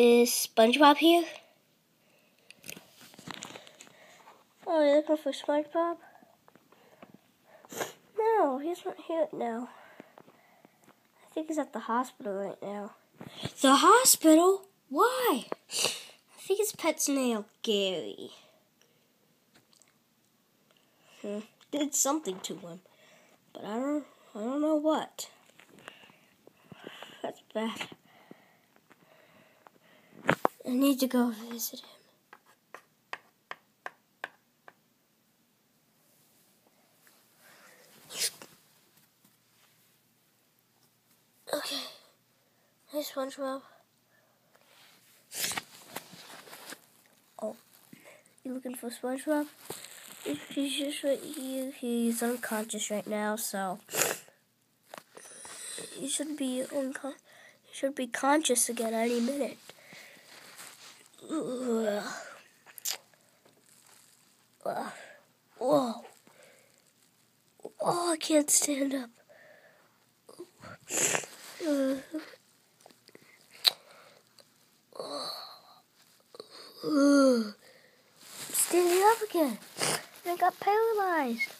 Is SpongeBob here? Oh, you're looking for SpongeBob? No, he's not here now. I think he's at the hospital right now. The hospital? Why? I think his pet's named Gary. Did something to him, but I don't know what. That's bad. I need to go visit him. Okay. Hey, SpongeBob. Oh, you looking for SpongeBob? He's just right here. He's unconscious right now, so he should be conscious again any minute. Whoa! Oh, I can't stand up. Standing up again. I got paralyzed.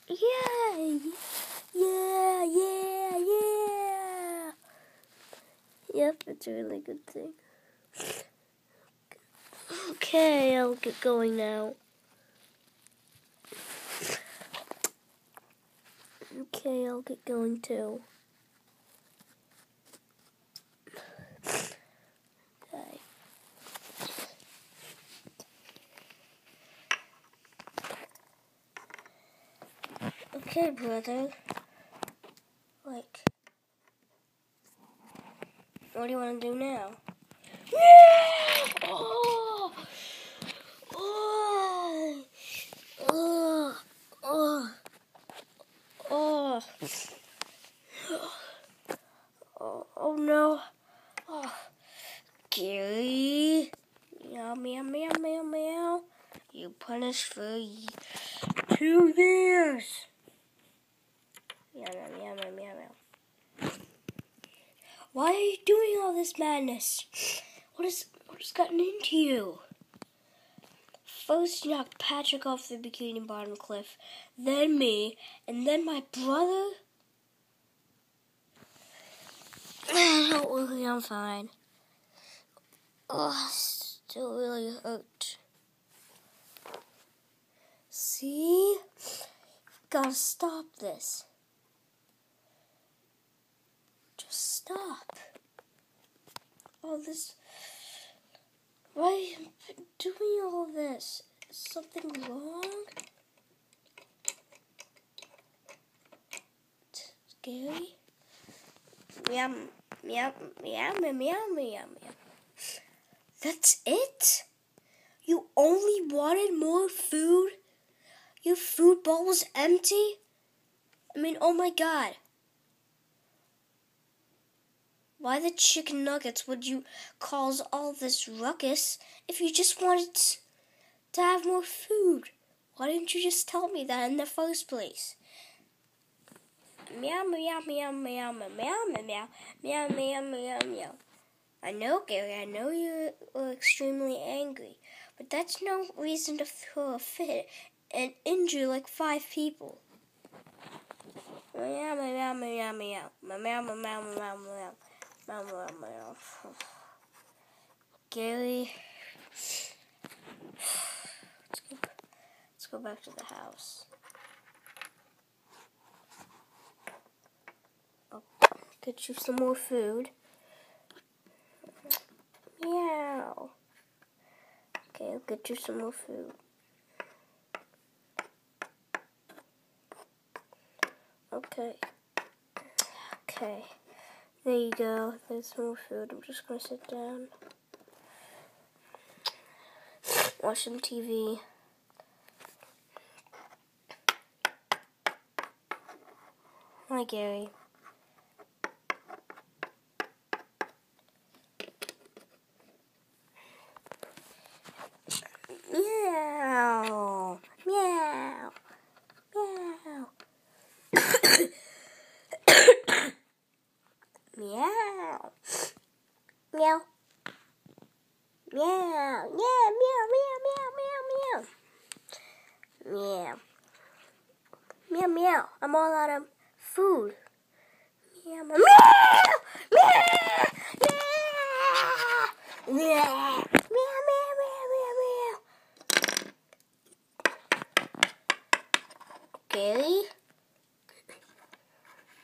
Yay! Yeah! Yep, it's a really good thing. Okay, I'll get going now. Okay, I'll get going too. Okay. Okay, brother. What do you want to do now? Oh! Oh! Oh! Oh! Oh! Oh no! Oh. Gary! Meow, meow, meow, meow, meow. You punished for 2 years. Meow, meow, meow, meow, meow, meow. Why are you doing all this madness? What has gotten into you? First you knocked Patrick off the Bikini Bottom cliff, then me, and then my brother? Don't worry, I'm fine. Oh, still really hurt. See? Gotta stop this. Just stop. All this. Why are you doing all this? Is something wrong? Gary? Meow, meow, meow, meow, meow, meow, meow. That's it? You only wanted more food? Your food bowl was empty? I mean, oh my God. Why the chicken nuggets would you cause all this ruckus if you just wanted to have more food? Why didn't you just tell me that in the first place? Meow, meow, meow, meow, meow, meow, meow, meow, meow, meow, meow. I know, Gary, I know you are extremely angry, but that's no reason to throw a fit and injure like 5 people. Meow, meow, meow, meow, meow, meow, meow, meow, meow, meow, meow. Gary, let's go back to the house. I'll get you some more food. Meow. Okay, I'll get you some more food. Okay. There you go. There's more food. I'm just going to sit down. Watch some TV. Hi, Gary. Meow. Meow. Meow. Meow. Meow. Yeah, meow, meow, meow, meow, meow. Meow. Meow, meow. I'm all out of food. Meow, meow, meow, meow, meow, meow, meow, meow. Gary?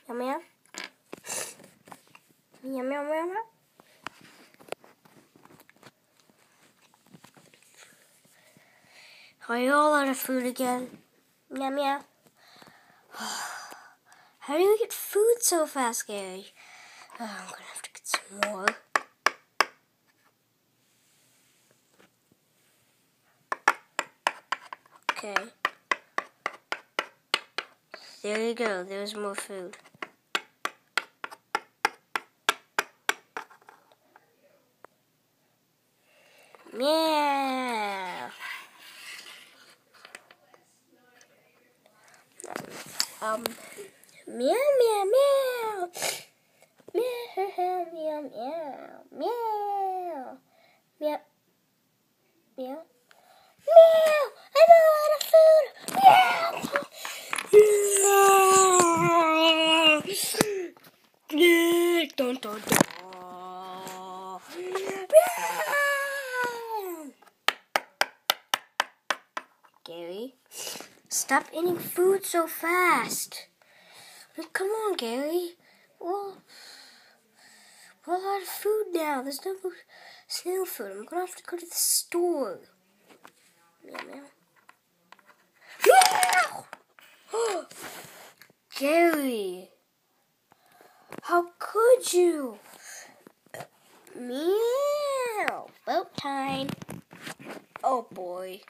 Meow, meow. Meow, meow, meow, meow. Are you all out of food again? Meow, meow. How do you get food so fast, Gary? Oh, I'm gonna have to get some more. Okay. There you go. There's more food. Meow. Meow, meow, meow. Meow, meow, meow. Meow. Meow. Meow. Meow. I'm all out of food. Meow. Dun, dun, dun. Gary, stop eating food so fast. Come on, Gary. Well, we're all out of food now. There's no more snail food. I'm gonna have to go to the store. Meow, meow. Meow! Gary, how could you? Meow. Boat time. Oh boy.